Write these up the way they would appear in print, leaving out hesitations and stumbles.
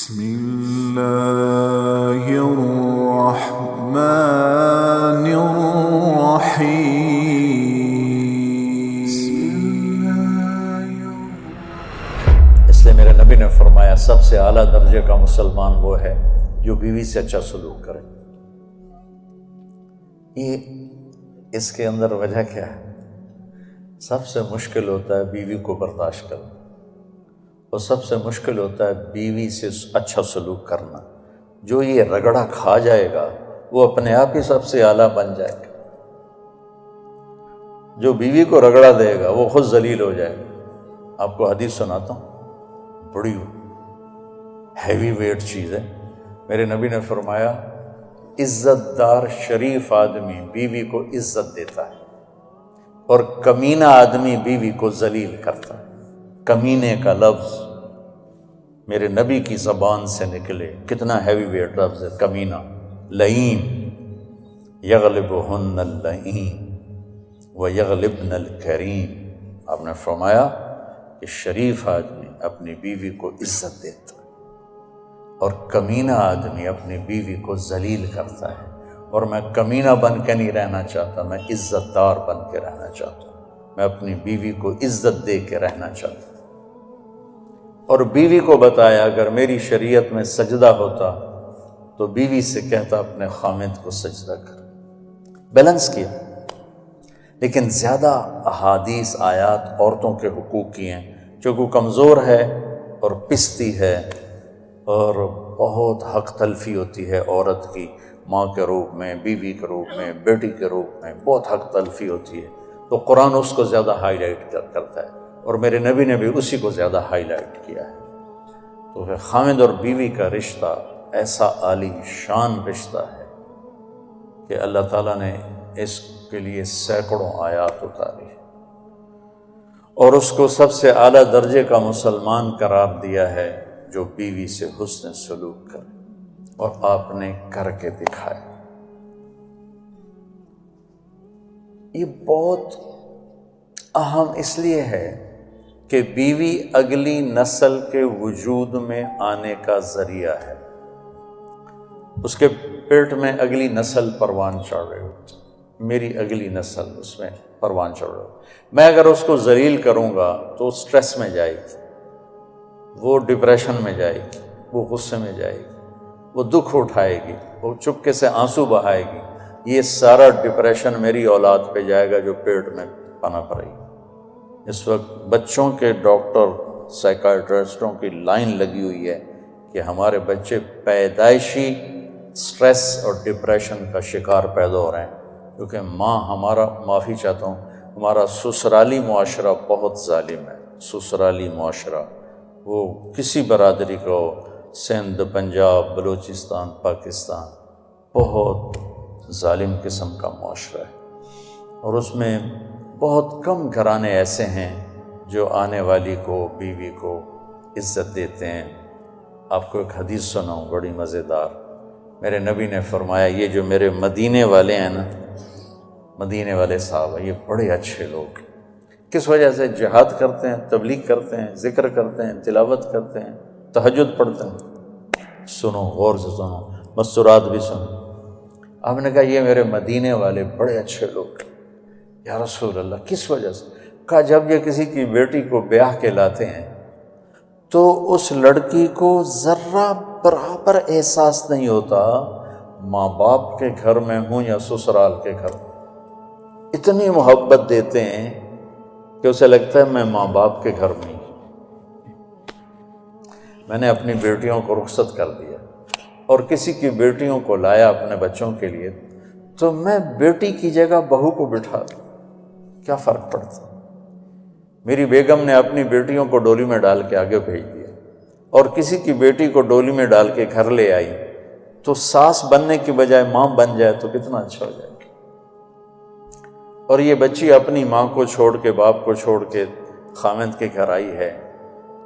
بسم اللہ الرحمن الرحیم۔ اس لیے میرے نبی نے فرمایا سب سے اعلیٰ درجے کا مسلمان وہ ہے جو بیوی سے اچھا سلوک کرے۔ یہ اس کے اندر وجہ کیا ہے؟ سب سے مشکل ہوتا ہے بیوی کو برداشت کرنا، اور سب سے مشکل ہوتا ہے بیوی سے اچھا سلوک کرنا۔ جو یہ رگڑا کھا جائے گا وہ اپنے آپ ہی سب سے اعلیٰ بن جائے گا۔ جو بیوی کو رگڑا دے گا وہ خود ذلیل ہو جائے گا۔ آپ کو حدیث سناتا ہوں، بڑی ہیوی ویٹ چیز ہے۔ میرے نبی نے فرمایا عزت دار شریف آدمی بیوی کو عزت دیتا ہے، اور کمینہ آدمی بیوی کو ذلیل کرتا ہے۔ کمینے کا لفظ میرے نبی کی زبان سے نکلے، کتنا ہیوی ویٹ لفظ ہے کمینہ۔ لئیم یغلبہن اللئیم ویغلبن الکریم۔ آپ نے فرمایا کہ شریف آدمی اپنی بیوی کو عزت دیتا ہے، اور کمینہ آدمی اپنی بیوی کو ذلیل کرتا ہے۔ اور میں کمینہ بن کے نہیں رہنا چاہتا، میں عزت دار بن کے رہنا چاہتا ہوں۔ میں اپنی بیوی کو عزت دے کے رہنا چاہتا ہوں۔ اور بیوی کو بتایا اگر میری شریعت میں سجدہ ہوتا تو بیوی سے کہتا اپنے خامد کو سجدہ کر۔ بیلنس کیا۔ لیکن زیادہ احادیث آیات عورتوں کے حقوق کی ہیں، چونکہ کمزور ہے اور پستی ہے، اور بہت حق تلفی ہوتی ہے عورت کی، ماں کے روپ میں، بیوی کے روپ میں، بیٹی کے روپ میں بہت حق تلفی ہوتی ہے، تو قرآن اس کو زیادہ ہائی لائٹ کرتا ہے، اور میرے نبی نے بھی اسی کو زیادہ ہائی لائٹ کیا ہے۔ تو خامد اور بیوی کا رشتہ ایسا عالی شان رشتہ ہے کہ اللہ تعالیٰ نے اس کے لیے سینکڑوں آیات اتاری، اور اس کو سب سے اعلیٰ درجے کا مسلمان قرار دیا ہے جو بیوی سے حسن سلوک کرے، اور آپ نے کر کے دکھایا۔ یہ بہت اہم اس لیے ہے کہ بیوی اگلی نسل کے وجود میں آنے کا ذریعہ ہے۔ اس کے پیٹ میں اگلی نسل پروان چڑھ رہی ہوتی، میری اگلی نسل اس میں پروان چڑھ رہی ہوتی۔ میں اگر اس کو ذلیل کروں گا تو سٹریس میں جائے گی، وہ ڈپریشن میں جائے گی، وہ غصے میں جائے گی، وہ دکھ اٹھائے گی، وہ چپکے سے آنسو بہائے گی۔ یہ سارا ڈپریشن میری اولاد پہ جائے گا جو پیٹ میں پنپ رہی ہے۔ اس وقت بچوں کے ڈاکٹر سائیکائٹرسٹوں کی لائن لگی ہوئی ہے کہ ہمارے بچے پیدائشی سٹریس اور ڈپریشن کا شکار پیدا ہو رہے ہیں، کیونکہ معافی چاہتا ہوں، ہمارا سسرالی معاشرہ بہت ظالم ہے۔ سسرالی معاشرہ وہ کسی برادری کو، سندھ، پنجاب، بلوچستان، پاکستان، بہت ظالم قسم کا معاشرہ ہے، اور اس میں بہت کم گھرانے ایسے ہیں جو آنے والی کو، بیوی کو عزت دیتے ہیں۔ آپ کو ایک حدیث سناؤں بڑی مزیدار۔ میرے نبی نے فرمایا یہ جو میرے مدینے والے ہیں نا، مدینے والے صاحب یہ بڑے اچھے لوگ، کس وجہ سے؟ جہاد کرتے ہیں، تبلیغ کرتے ہیں، ذکر کرتے ہیں، تلاوت کرتے ہیں، تہجد پڑھتے ہیں۔ سنو، غور سے سنو، مستورات بھی سنو۔ آپ نے کہا یہ میرے مدینے والے بڑے اچھے لوگ۔ یا رسول اللہ کس وجہ سے؟ کہا جب یہ کسی کی بیٹی کو بیاہ کے لاتے ہیں تو اس لڑکی کو ذرہ برابر احساس نہیں ہوتا ماں باپ کے گھر میں ہوں یا سسرال کے گھر میں۔ اتنی محبت دیتے ہیں کہ اسے لگتا ہے میں ماں باپ کے گھر میں ہی۔ میں نے اپنی بیٹیوں کو رخصت کر دیا اور کسی کی بیٹیوں کو لایا اپنے بچوں کے لیے، تو میں بیٹی کی جگہ بہو کو بٹھا دوں، کیا فرق پڑتا؟ میری بیگم نے اپنی بیٹیوں کو ڈولی میں ڈال کے آگے بھیج دیا، اور کسی کی بیٹی کو ڈولی میں ڈال کے گھر لے آئی، تو ساس بننے کی بجائے ماں بن جائے تو کتنا اچھا ہو جائے گا۔ اور یہ بچی اپنی ماں کو چھوڑ کے، باپ کو چھوڑ کے خامد کے گھر آئی ہے،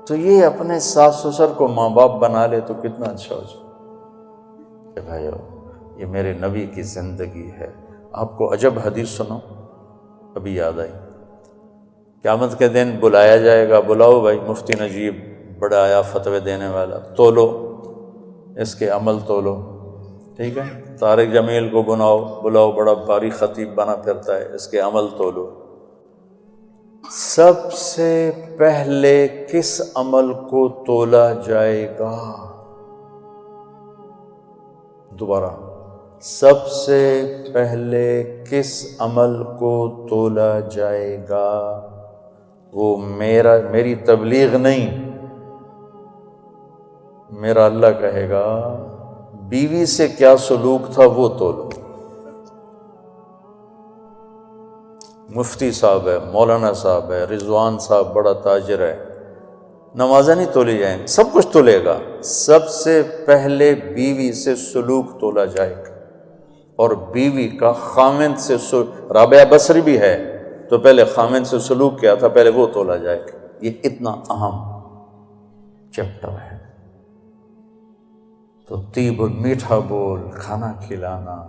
تو یہ اپنے ساس سسر کو ماں باپ بنا لے تو کتنا اچھا ہو جائے۔ کہ بھائیو یہ میرے نبی کی زندگی ہے۔ آپ کو عجب حدیث سنو، ابھی یاد آئی۔ قیامت کے دن بلایا جائے گا، بلاؤ بھائی مفتی نجیب بڑا آیا فتوے دینے والا، تولو اس کے عمل تولو، ٹھیک ہے؟ طارق جمیل کو بلاؤ، بڑا بھاری خطیب بنا پھرتا ہے، اس کے عمل تولو۔ سب سے پہلے کس عمل کو تولا جائے گا؟ دوبارہ، سب سے پہلے کس عمل کو تولا جائے گا؟ وہ میری تبلیغ نہیں، میرا اللہ کہے گا بیوی سے کیا سلوک تھا وہ تولو۔ مفتی صاحب ہے، مولانا صاحب ہے، رضوان صاحب بڑا تاجر ہے، نمازیں نہیں تولی جائیں گی، سب کچھ تولے گا۔ سب سے پہلے بیوی سے سلوک تولا جائے گا، اور بیوی کا خامند سے رابعہ بصری بھی ہے تو پہلے خامند سے سلوک کیا تھا، پہلے وہ تولا جائے گا۔ یہ اتنا اہم چیپٹر ہے۔ تو طیب میٹھا بول، کھانا کھلانا،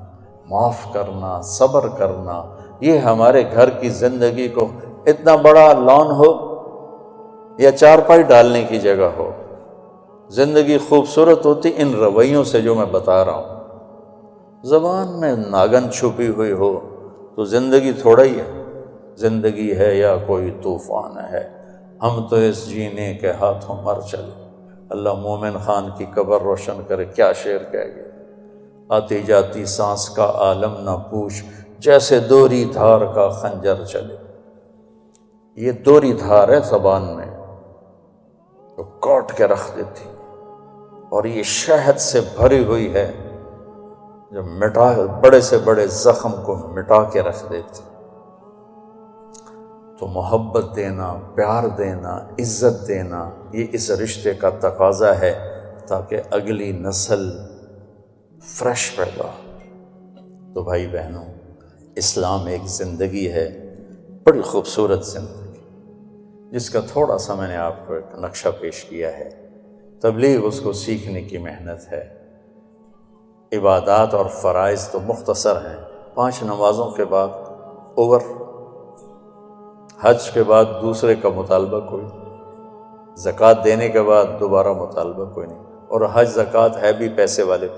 معاف کرنا، صبر کرنا، یہ ہمارے گھر کی زندگی کو، اتنا بڑا لان ہو یا چارپائی ڈالنے کی جگہ ہو، زندگی خوبصورت ہوتی ان رویوں سے جو میں بتا رہا ہوں۔ زبان میں ناگن چھپی ہوئی ہو تو زندگی تھوڑا ہی ہے، زندگی ہے یا کوئی طوفان ہے، ہم تو اس جینے کے ہاتھوں مر چلے۔ اللہ مومن خان کی قبر روشن کرے، کیا شعر کہہ گیا، آتی جاتی سانس کا عالم نہ پوچھ، جیسے دوری دھار کا خنجر چلے۔ یہ دوری دھار ہے زبان میں، تو کاٹ کے رکھ دیتی، اور یہ شہد سے بھری ہوئی ہے جو بڑے سے بڑے زخم کو مٹا کے رکھ دیتی۔ تو محبت دینا، پیار دینا، عزت دینا، یہ اس رشتے کا تقاضا ہے تاکہ اگلی نسل فریش پیدا ہو۔ تو بھائی بہنوں، اسلام ایک زندگی ہے، بڑی خوبصورت زندگی، جس کا تھوڑا سا میں نے آپ کو ایک نقشہ پیش کیا ہے۔ تبلیغ اس کو سیکھنے کی محنت ہے۔ عبادات اور فرائض تو مختصر ہیں، 5 نمازوں کے بعد اوور، حج کے بعد دوسرے کا مطالبہ کوئی، زکوٰۃ دینے کے بعد دوبارہ مطالبہ کوئی نہیں، اور حج زکوٰۃ ہے بھی پیسے والے،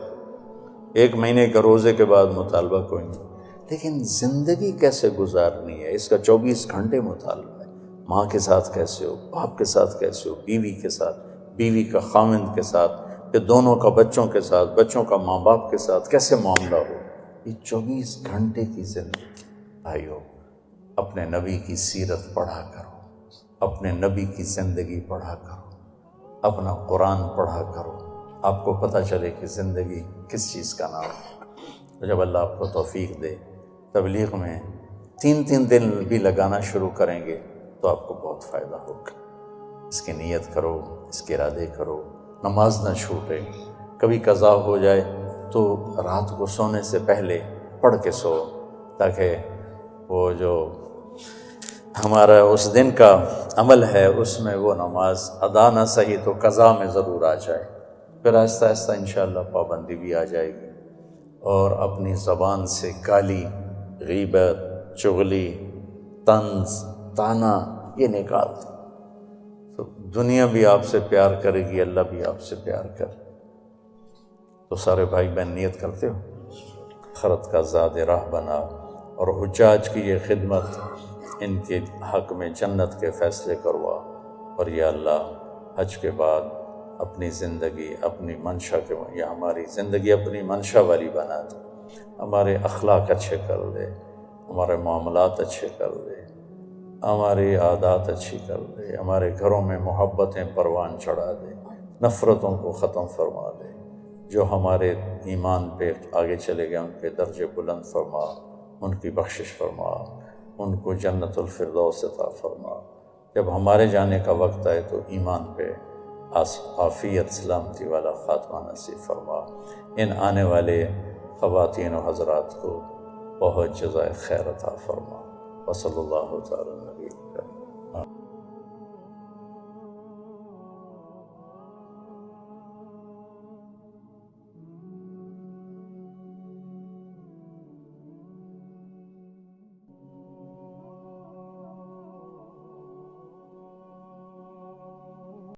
1 مہینے کے روزے کے بعد مطالبہ کوئی نہیں۔ لیکن زندگی کیسے گزارنی ہے، اس کا 24 گھنٹے مطالبہ ہے۔ ماں کے ساتھ کیسے ہو، باپ کے ساتھ کیسے ہو، بیوی کے ساتھ، بیوی کا خامند کے ساتھ، کہ دونوں کا بچوں کے ساتھ، بچوں کا ماں باپ کے ساتھ کیسے معاملہ ہو، یہ 24 گھنٹے کی زندگی۔ بھائیو، اپنے نبی کی سیرت پڑھا کرو، اپنے نبی کی زندگی پڑھا کرو، اپنا قرآن پڑھا کرو، آپ کو پتہ چلے کہ زندگی کس چیز کا نام ہے۔ جب اللہ آپ کو توفیق دے، تبلیغ میں 3 دن بھی لگانا شروع کریں گے تو آپ کو بہت فائدہ ہوگا۔ اس کی نیت کرو، اس کے ارادے کرو، نماز نہ چھوٹے، کبھی قضا ہو جائے تو رات کو سونے سے پہلے پڑھ کے سو، تاکہ وہ جو ہمارا اس دن کا عمل ہے اس میں وہ نماز ادا نہ صحیح تو قضا میں ضرور آ جائے، پھر آہستہ آہستہ انشاءاللہ پابندی بھی آ جائے گی، اور اپنی زبان سے گالی، غیبت، چغلی، طنز، طعنہ یہ نکال دو، تو دنیا بھی آپ سے پیار کرے گی، اللہ بھی آپ سے پیار کرے۔ تو سارے بھائی بہن نیت کرتے ہو، خرد کا زاد راہ بنا، اور حجاج کی یہ خدمت، ان کے حق میں جنت کے فیصلے کروا، اور یا اللہ حج کے بعد اپنی زندگی اپنی منشا کے، یا ہماری زندگی اپنی منشا والی بنا دے، ہمارے اخلاق اچھے کر دے، ہمارے معاملات اچھے کر دے، ہماری عادات اچھی کر دے، ہمارے گھروں میں محبتیں پروان چڑھا دے، نفرتوں کو ختم فرما دے، جو ہمارے ایمان پہ آگے چلے گئے ان پہ درجے بلند فرما، ان کی بخشش فرما، ان کو جنت الفردوس عطا فرما۔ جب ہمارے جانے کا وقت آئے تو ایمان پہ عافیت سلامتی والا خاتمہ نصیب فرما۔ ان آنے والے خواتین و حضرات کو بہت جزائے خیر عطا فرما۔ وصلی اللہ تعالی علیہ